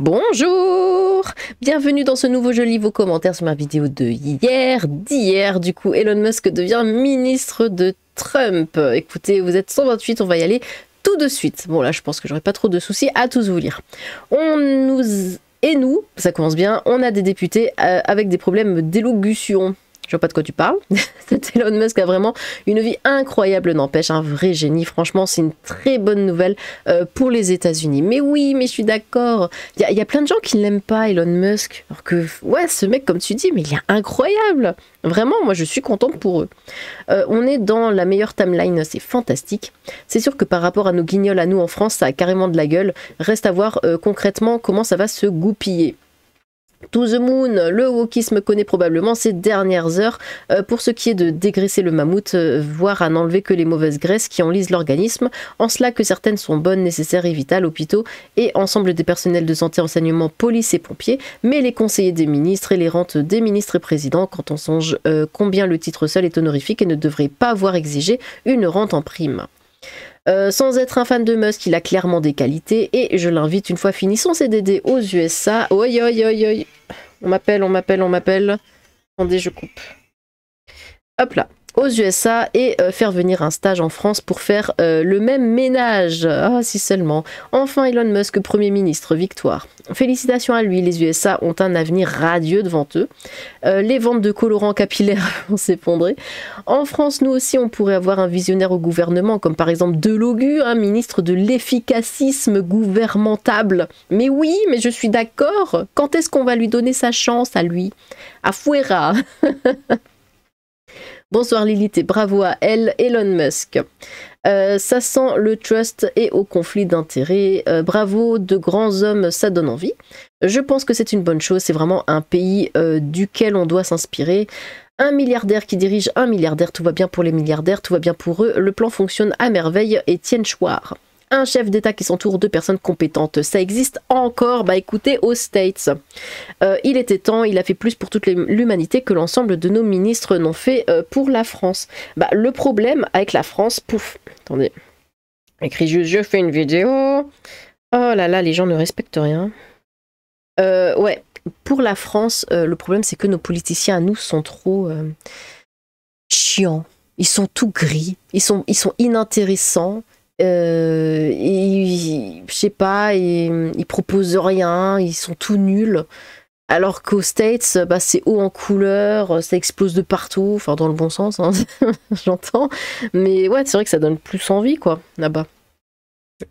Bonjour! Bienvenue dans ce nouveau Je lis vos commentaires sur ma vidéo d'hier. Du coup, Elon Musk devient ministre de Trump. Écoutez, vous êtes 128, on va y aller tout de suite. Bon là, je pense que j'aurai pas trop de soucis à tous vous lire. Nous, ça commence bien, on a des députés avec des problèmes d'élocution. Je vois pas de quoi tu parles. Cet Elon Musk a vraiment une vie incroyable, n'empêche, un vrai génie. Franchement, c'est une très bonne nouvelle pour les États-Unis. Mais oui, mais je suis d'accord. Il y a plein de gens qui ne l'aiment pas, Elon Musk. Alors que, ouais, ce mec, comme tu dis, mais il est incroyable. Vraiment, moi, je suis contente pour eux. On est dans la meilleure timeline, c'est fantastique. C'est sûr que par rapport à nos guignols à nous en France, ça a carrément de la gueule. Reste à voir concrètement comment ça va se goupiller. To the moon, le wokisme connaît probablement ses dernières heures pour ce qui est de dégraisser le mammouth, voire à n'enlever que les mauvaises graisses qui enlisent l'organisme, en cela que certaines sont bonnes, nécessaires et vitales, hôpitaux et ensemble des personnels de santé, enseignement, police et pompiers, mais les conseillers des ministres et les rentes des ministres et présidents, quand on songe combien le titre seul est honorifique et ne devrait pas avoir exigé une rente en prime. Sans être un fan de Musk, il a clairement des qualités et je l'invite une fois fini son CDD aux USA. Oi, oi, oi, oi. On m'appelle. Attendez, je coupe. Hop là. Aux USA et faire venir un stage en France pour faire le même ménage. Ah, si seulement. Enfin, Elon Musk, Premier ministre, victoire. Félicitations à lui, les USA ont un avenir radieux devant eux. Les ventes de colorants capillaires vont s'effondrer. En France, nous aussi, on pourrait avoir un visionnaire au gouvernement, comme par exemple Delogu, un ministre de l'efficacisme gouvernementable. Mais oui, mais je suis d'accord. Quand est-ce qu'on va lui donner sa chance à lui? À Fuera. Bonsoir Lilith et bravo à elle, Elon Musk. Ça sent le trust et au conflit d'intérêts. Bravo, de grands hommes, ça donne envie. Je pense que c'est une bonne chose, c'est vraiment un pays duquel on doit s'inspirer. Un milliardaire qui dirige un milliardaire, tout va bien pour les milliardaires, tout va bien pour eux. Le plan fonctionne à merveille. Étienne Chouard. Un chef d'État qui s'entoure de personnes compétentes. Ça existe encore, bah écoutez, aux States. Il était temps, il a fait plus pour toute l'humanité que l'ensemble de nos ministres n'ont fait pour la France. Bah, le problème avec la France, pouf, attendez, écrit juste, je fais une vidéo. Oh là là, les gens ne respectent rien. Ouais, pour la France, le problème c'est que nos politiciens à nous sont trop chiants. Ils sont tout gris, ils sont inintéressants. Je sais pas, ils proposent rien, ils sont tout nuls. Alors qu'aux States, bah, c'est haut en couleur, ça explose de partout, enfin dans le bon sens, hein, j'entends. Mais ouais, c'est vrai que ça donne plus envie, quoi, là-bas.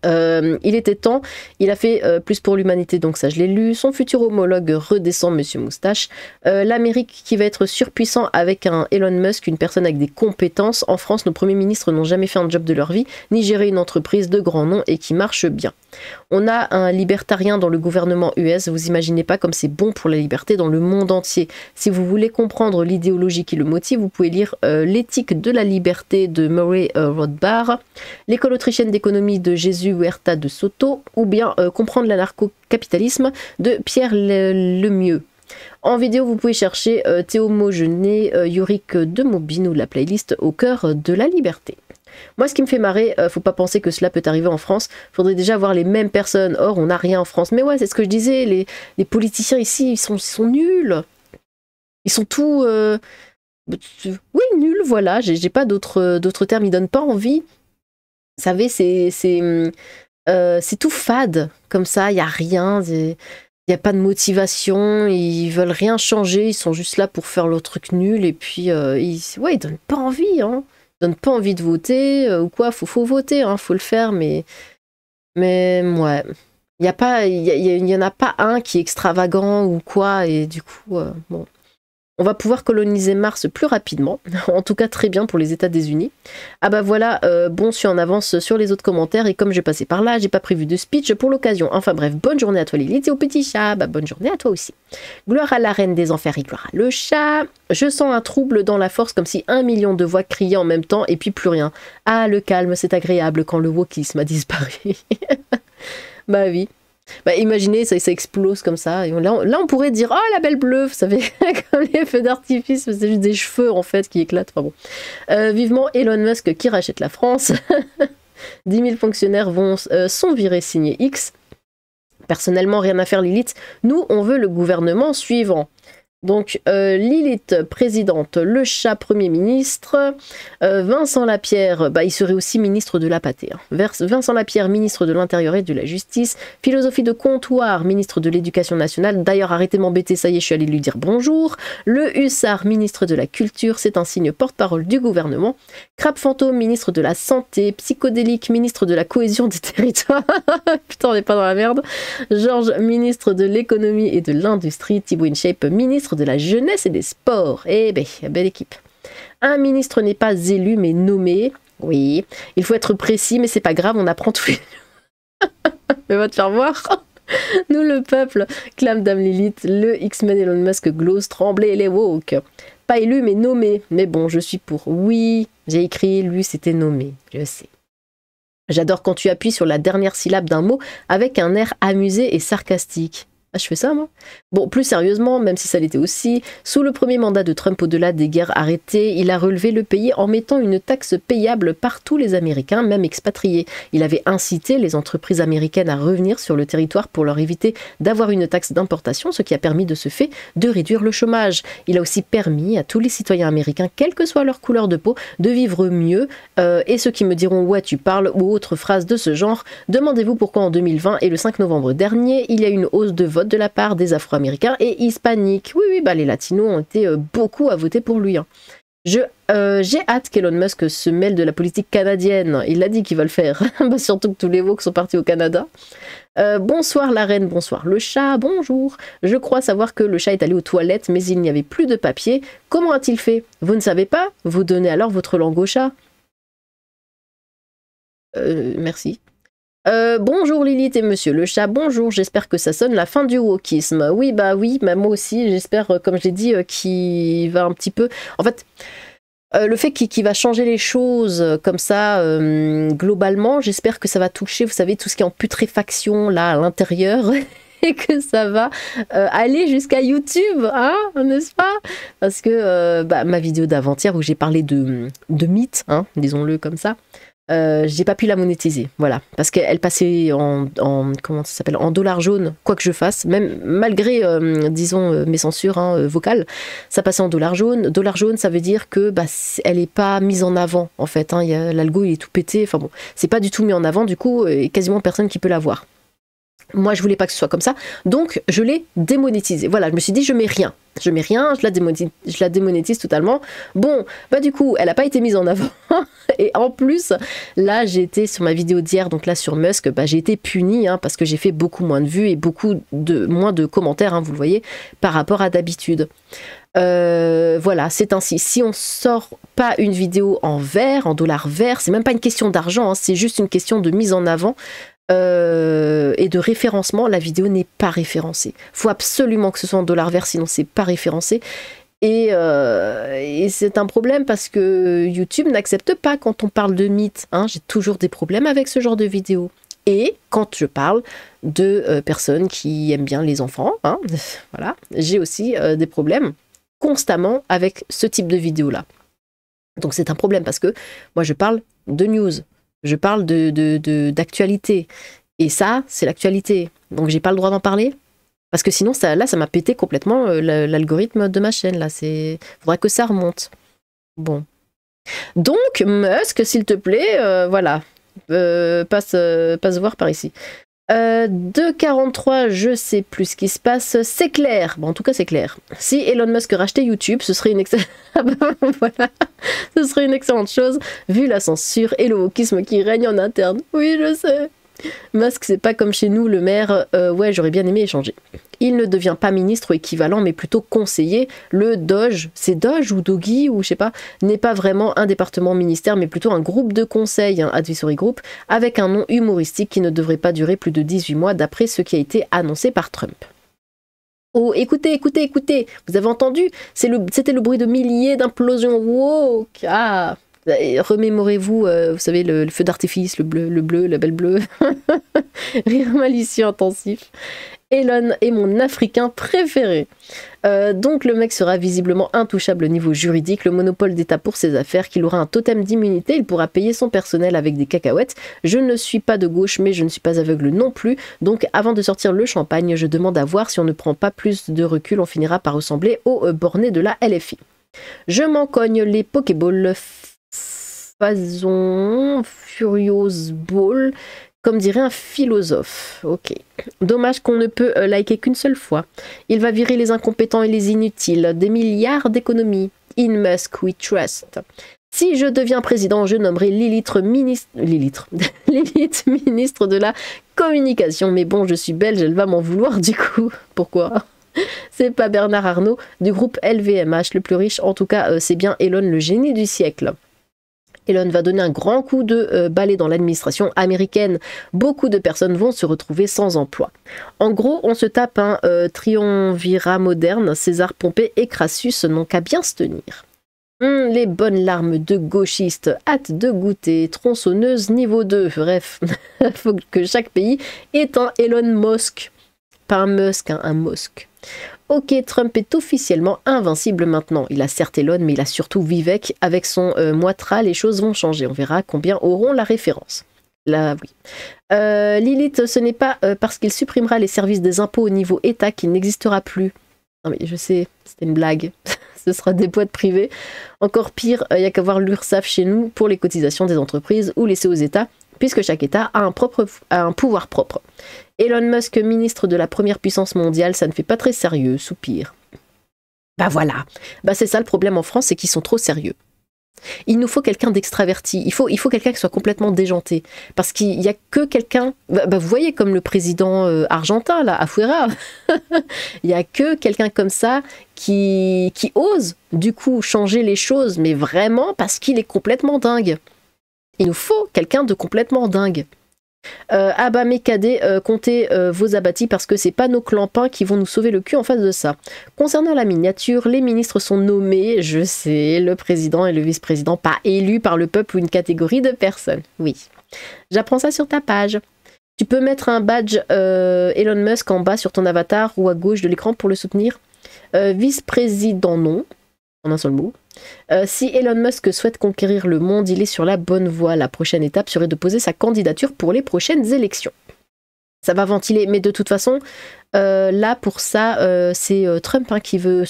Il était temps, il a fait plus pour l'humanité, donc ça je l'ai lu. Son futur homologue redescend, Monsieur Moustache. L'Amérique qui va être surpuissant avec un Elon Musk, une personne avec des compétences. En France, nos premiers ministres n'ont jamais fait un job de leur vie, ni géré une entreprise de grand nom et qui marche bien. On a un libertarien dans le gouvernement US, vous imaginez pas comme c'est bon pour la liberté dans le monde entier. Si vous voulez comprendre l'idéologie qui le motive, vous pouvez lire L'éthique de la liberté de Murray Rothbard, L'école autrichienne d'économie de Jésus Huerta de Soto, ou bien Comprendre l'anarcho-capitalisme de Pierre Lemieux. En vidéo, vous pouvez chercher Théo Maugenet, Yorick de Mobine ou la playlist Au cœur de la liberté. Moi, ce qui me fait marrer, faut pas penser que cela peut arriver en France. Faudrait déjà voir les mêmes personnes. Or, on n'a rien en France. Mais ouais, c'est ce que je disais. Les politiciens ici, ils sont nuls. Ils sont tout... oui, nuls, voilà. J'ai pas d'autres termes. Ils donnent pas envie. Vous savez, c'est tout fade. Comme ça, il n'y a rien. Il n'y a pas de motivation. Ils veulent rien changer. Ils sont juste là pour faire leur truc nul. Et puis, ils donnent pas envie, hein. Donne pas envie de voter ou quoi, faut voter, hein, faut le faire, mais ouais, il y en a pas un qui est extravagant ou quoi, et du coup, bon. On va pouvoir coloniser Mars plus rapidement, en tout cas très bien pour les États-Unis. Ah bah voilà, bon, je suis en avance sur les autres commentaires, et comme j'ai passé par là, j'ai pas prévu de speech pour l'occasion. Enfin bref, bonne journée à toi Lilith et au petit chat, bah bonne journée à toi aussi. Gloire à la reine des enfers et gloire à le chat. Je sens un trouble dans la force, comme si 1 million de voix criaient en même temps, et puis plus rien. Ah, le calme, c'est agréable quand le wokisme a disparu. Bah oui. Bah imaginez, ça explose comme ça. Et là, on pourrait dire, oh la belle bleue, vous savez, comme les feux d'artifice, c'est juste des cheveux en fait qui éclatent. Enfin bon. Vivement Elon Musk qui rachète la France. 10 000 fonctionnaires sont virés signer X. personnellement, rien à faire Lilith. Nous, on veut le gouvernement suivant. Donc Lilith, présidente, le chat, premier ministre, Vincent Lapierre, bah, il serait aussi ministre de la pâtée. Hein. Vincent Lapierre, ministre de l'Intérieur et de la Justice, philosophie de comptoir, ministre de l'Éducation nationale, d'ailleurs arrêtez de m'embêter, ça y est, je suis allée lui dire bonjour, le Hussard, ministre de la Culture, c'est un signe porte-parole du gouvernement, Crabe Fantôme, ministre de la Santé, Psychodélique, ministre de la Cohésion des territoires, putain on n'est pas dans la merde, Georges, ministre de l'Économie et de l'Industrie, Thibaut InShape, ministre de la Jeunesse et des Sports. Eh ben, belle équipe. Un ministre n'est pas élu mais nommé. Oui, il faut être précis mais c'est pas grave, on apprend tous les jours. Mais va te faire voir. Nous le peuple, clame Dame Lilith, le X-Men Elon Musk glose, trembler les woke. Pas élu mais nommé. Mais bon, je suis pour. Oui, j'ai écrit, lui c'était nommé, je sais. J'adore quand tu appuies sur la dernière syllabe d'un mot avec un air amusé et sarcastique. Ah, je fais ça, moi. Bon, plus sérieusement, même si ça l'était aussi, sous le premier mandat de Trump, au-delà des guerres arrêtées, il a relevé le pays en mettant une taxe payable par tous les Américains, même expatriés. Il avait incité les entreprises américaines à revenir sur le territoire pour leur éviter d'avoir une taxe d'importation, ce qui a permis de ce fait de réduire le chômage. Il a aussi permis à tous les citoyens américains, quelle que soit leur couleur de peau, de vivre mieux. Et ceux qui me diront « ouais, tu parles » ou autre phrase de ce genre, demandez-vous pourquoi en 2020 et le 5 novembre dernier, il y a eu une hausse de vote de la part des Afro-Américains et hispaniques. Oui, bah les Latinos ont été beaucoup à voter pour lui. Hein. J'ai hâte qu'Elon Musk se mêle de la politique canadienne. Il a dit qu'il va le faire. Bah, surtout que tous les woke sont partis au Canada. Bonsoir la reine, bonsoir le chat, bonjour. Je crois savoir que le chat est allé aux toilettes, mais il n'y avait plus de papier. Comment a-t-il fait? Vous ne savez pas? Vous donnez alors votre langue au chat. Merci. Bonjour Lilith et monsieur le chat, bonjour, j'espère que ça sonne la fin du wokisme. Oui, bah moi aussi, j'espère, comme je l'ai dit, qu'il va un petit peu... En fait, le fait qu'il va changer les choses comme ça, globalement, j'espère que ça va toucher, vous savez, tout ce qui est en putréfaction, là, à l'intérieur... et que ça va aller jusqu'à YouTube, hein, n'est-ce pas? Parce que ma vidéo d'avant-hier où j'ai parlé de mythes, hein, disons-le comme ça, j'ai pas pu la monétiser, voilà, parce qu'elle passait en comment ça s'appelle, en dollar jaune, quoi que je fasse, même malgré disons mes censures vocales, ça passait en dollar jaune. Dollar jaune, ça veut dire que elle est pas mise en avant en fait, hein, l'algo il est tout pété, enfin bon, c'est pas du tout mis en avant, du coup quasiment personne qui peut la voir. Moi, je voulais pas que ce soit comme ça, donc je l'ai démonétisé. Voilà, je me suis dit, je mets rien, je la démonétise totalement. Bon, du coup, elle a pas été mise en avant. Et en plus, là, j'ai été sur ma vidéo d'hier, donc là sur Musk, j'ai été punie hein, parce que j'ai fait beaucoup moins de vues et moins de commentaires, hein, vous le voyez, par rapport à d'habitude. Voilà, c'est ainsi. Si on sort pas une vidéo en vert, en dollar vert, c'est même pas une question d'argent, hein, c'est juste une question de mise en avant. Et de référencement, la vidéo n'est pas référencée. Faut absolument que ce soit en dollar vert, sinon c'est pas référencé. Et c'est un problème parce que YouTube n'accepte pas quand on parle de mythes. Hein. J'ai toujours des problèmes avec ce genre de vidéo. Et quand je parle de personnes qui aiment bien les enfants, hein, voilà, j'ai aussi des problèmes constamment avec ce type de vidéo-là. Donc c'est un problème parce que moi je parle de news. Je parle d'actualité. Et ça, c'est l'actualité. Donc, j'ai pas le droit d'en parler. Parce que sinon, ça m'a pété complètement l'algorithme de ma chaîne. Là, faudra que ça remonte. Bon. Donc, Musk, s'il te plaît, voilà. Passe voir par ici. 2,43, je sais plus ce qui se passe, c'est clair. Bon, en tout cas, c'est clair. Si Elon Musk rachetait YouTube, ce serait une voilà. Ce serait une excellente chose, vu la censure et le wokisme qui règne en interne. Oui, je sais. Musk, c'est pas comme chez nous, le maire, ouais, j'aurais bien aimé échanger. Il ne devient pas ministre ou équivalent, mais plutôt conseiller. Le Doge, c'est Doge ou Doggy, ou je sais pas, n'est pas vraiment un département ministère, mais plutôt un groupe de conseil, un advisory group, avec un nom humoristique qui ne devrait pas durer plus de 18 mois, d'après ce qui a été annoncé par Trump. Oh, écoutez, vous avez entendu? C'était le bruit de milliers d'implosions woke. Ah, remémorez-vous, vous savez, le feu d'artifice, le bleu, la belle bleue. Rire malicieux intensif. Elon est mon Africain préféré. Donc le mec sera visiblement intouchable au niveau juridique, le monopole d'État pour ses affaires, qu'il aura un totem d'immunité, il pourra payer son personnel avec des cacahuètes. Je ne suis pas de gauche, mais je ne suis pas aveugle non plus. Donc avant de sortir le champagne, je demande à voir si on ne prend pas plus de recul, on finira par ressembler aux bornés de la LFI. Je m'en cogne les Pokéballs Fason Furious Ball, comme dirait un philosophe. Ok. Dommage qu'on ne peut liker qu'une seule fois. Il va virer les incompétents et les inutiles. Des milliards d'économies. In Musk we trust. Si je deviens président, je nommerai Lilith ministre de la communication. Mais bon, je suis belge, elle va m'en vouloir du coup. Pourquoi ? C'est pas Bernard Arnault du groupe LVMH, le plus riche. En tout cas, c'est bien Elon, le génie du siècle. Elon va donner un grand coup de balai dans l'administration américaine. Beaucoup de personnes vont se retrouver sans emploi. En gros, on se tape un triumvirat moderne. César, Pompée et Crassus n'ont qu'à bien se tenir. Les bonnes larmes de gauchistes, hâte de goûter, tronçonneuse niveau 2. Bref, il faut que chaque pays ait un Elon Musk. Pas un Musk, hein, un Musk. Ok, Trump est officiellement invincible maintenant. Il a certes Elon, mais il a surtout Vivek. Avec son Moitra, les choses vont changer. On verra combien auront la référence. Là, oui. Lilith, ce n'est pas parce qu'il supprimera les services des impôts au niveau État qu'il n'existera plus. Non mais je sais, c'était une blague. Ce sera des boîtes privées. Encore pire, il n'y a qu'à voir l'URSSAF chez nous pour les cotisations des entreprises ou laisser aux États, puisque chaque État a un pouvoir propre. Elon Musk, ministre de la première puissance mondiale, ça ne fait pas très sérieux, soupir. Bah voilà, bah c'est ça le problème en France, c'est qu'ils sont trop sérieux. Il nous faut quelqu'un d'extraverti, il faut quelqu'un qui soit complètement déjanté, parce qu'il n'y a que quelqu'un, vous voyez comme le président argentin, là, Afuera, il n'y a que quelqu'un comme ça qui ose, du coup, changer les choses, mais vraiment parce qu'il est complètement dingue. Il nous faut quelqu'un de complètement dingue. Ah bah mes cadets, comptez vos abattis parce que c'est pas nos clampins qui vont nous sauver le cul en face de ça. Concernant la miniature, les ministres sont nommés, je sais, le président et le vice-président, pas élus par le peuple ou une catégorie de personnes. Oui, j'apprends ça sur ta page. Tu peux mettre un badge Elon Musk en bas sur ton avatar ou à gauche de l'écran pour le soutenir. Vice-président non, en un seul mot. Si Elon Musk souhaite conquérir le monde, il est sur la bonne voie. La prochaine étape serait de poser sa candidature pour les prochaines élections. Ça va ventiler, mais de toute façon, là pour ça, c'est Trump hein, qui veut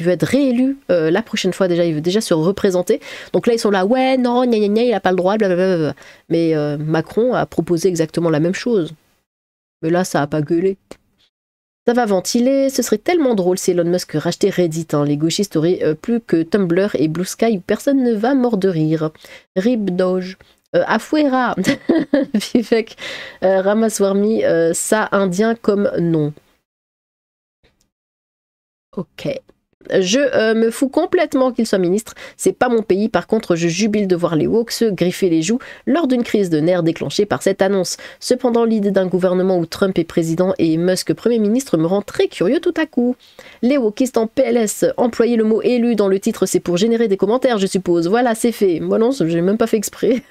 être réélu la prochaine fois déjà. Il veut déjà se représenter. Donc là ils sont là, ouais, non, gna gna gna, il n'a pas le droit, blablabla. Mais Macron a proposé exactement la même chose. Mais là ça a pas gueulé. Ça va ventiler, ce serait tellement drôle si Elon Musk rachetait Reddit. Hein. Les gauchistes auraient plus que Tumblr et Blue Sky où personne ne va mort de rire. Rib Doge. Afuera. Vivek Ramaswamy, ça indien comme nom. Ok. Je me fous complètement qu'il soit ministre, c'est pas mon pays, par contre je jubile de voir les woke se griffer les joues lors d'une crise de nerfs déclenchée par cette annonce. Cependant l'idée d'un gouvernement où Trump est président et Musk premier ministre me rend très curieux tout à coup. Les wokistes en PLS, employer le mot élu dans le titre c'est pour générer des commentaires je suppose, voilà c'est fait. Moi non, j'ai même pas fait exprès.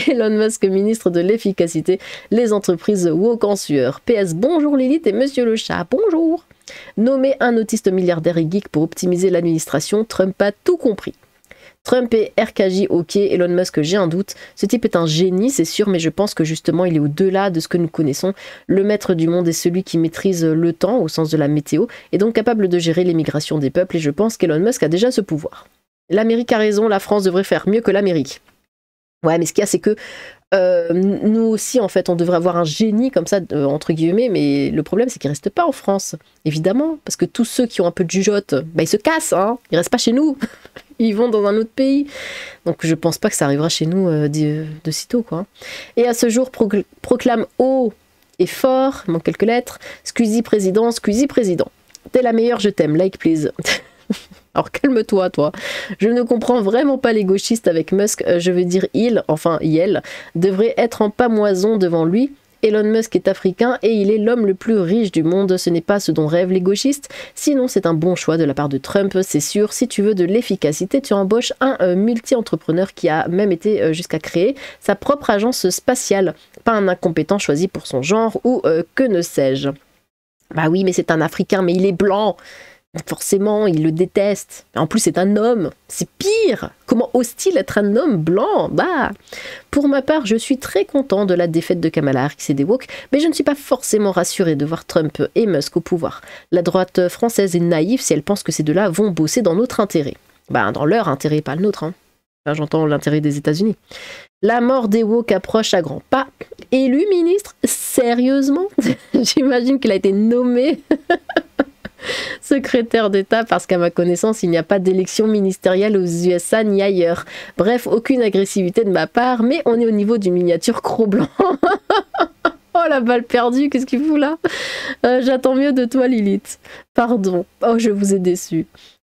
Elon Musk, ministre de l'efficacité, les entreprises woke en sueur. PS, bonjour Lilith et monsieur le chat, bonjour. Nommer un autiste milliardaire et geek pour optimiser l'administration, Trump a tout compris. Trump et RKJ, ok, Elon Musk, j'ai un doute. Ce type est un génie, c'est sûr, mais je pense que justement, il est au-delà de ce que nous connaissons. Le maître du monde est celui qui maîtrise le temps, au sens de la météo, et donc capable de gérer l'émigration des peuples, et je pense qu'Elon Musk a déjà ce pouvoir. L'Amérique a raison, la France devrait faire mieux que l'Amérique. Ouais, mais ce qu'il y a, c'est que nous aussi, en fait, on devrait avoir un génie comme ça, entre guillemets, mais le problème, c'est qu'il reste pas en France, évidemment, parce que tous ceux qui ont un peu de jugeote, bah, ils se cassent, hein, ils restent pas chez nous, ils vont dans un autre pays. Donc je pense pas que ça arrivera chez nous de sitôt, quoi. Et à ce jour, proclame haut et fort, il manque quelques lettres, Squeezie président, t'es la meilleure, je t'aime, like please. Alors calme-toi, toi. Je ne comprends vraiment pas les gauchistes avec Musk. Je veux dire, il, enfin Yel, devrait être en pamoison devant lui Elon Musk est africain et il est l'homme le plus riche du monde. Ce n'est pas ce dont rêvent les gauchistes. Sinon, c'est un bon choix de la part de Trump, c'est sûr. Si tu veux de l'efficacité, tu embauches un multi-entrepreneur qui a même été jusqu'à créer sa propre agence spatiale. Pas un incompétent choisi pour son genre ou que ne sais-je. Bah oui, mais c'est un Africain, mais il est blanc. Forcément, il le déteste. En plus, c'est un homme. C'est pire. Comment ose-t-il être un homme blanc? Bah, pour ma part, je suis très content de la défaite de Kamala Harris et des woke, mais je ne suis pas forcément rassurée de voir Trump et Musk au pouvoir. La droite française est naïve si elle pense que ces deux-là vont bosser dans notre intérêt. Bah, dans leur intérêt, pas le nôtre. Hein. Enfin, j'entends l'intérêt des États-Unis. La mort des woke approche à grands pas. Élu ministre? Sérieusement? J'imagine qu'il a été nommé secrétaire d'État parce qu'à ma connaissance, il n'y a pas d'élection ministérielle aux USA ni ailleurs. Bref, aucune agressivité de ma part, mais on est au niveau du miniature Cro-Blanc. Oh, la balle perdue, qu'est-ce qu'il fout là? J'attends mieux de toi, Lilith. Pardon. Oh, je vous ai déçu.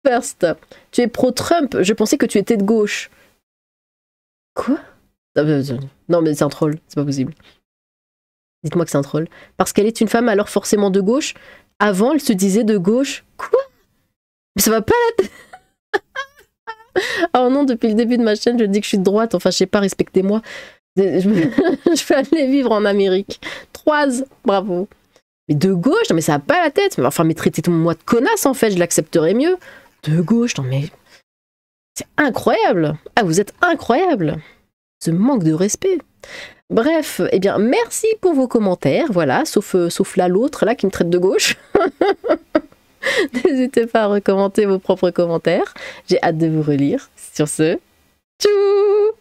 First, tu es pro-Trump. Je pensais que tu étais de gauche. Quoi? Non, mais c'est un troll. C'est pas possible. Dites-moi que c'est un troll. Parce qu'elle est une femme, alors forcément de gauche. Avant, elle se disait de gauche. Quoi? Mais ça va pas la tête. Oh non, depuis le début de ma chaîne, je dis que je suis de droite. Enfin, je sais pas, respectez-moi. Je vais aller vivre en Amérique. 3, bravo. Mais de gauche, non mais ça va pas la tête. Enfin, mais traitez-moi de connasse en fait, je l'accepterais mieux. De gauche, non mais... C'est incroyable. Ah, vous êtes incroyable. Ce manque de respect. Bref, eh bien, merci pour vos commentaires, voilà, sauf là, l'autre, là, qui me traite de gauche. N'hésitez pas à recommander vos propres commentaires. J'ai hâte de vous relire. Sur ce, tchou!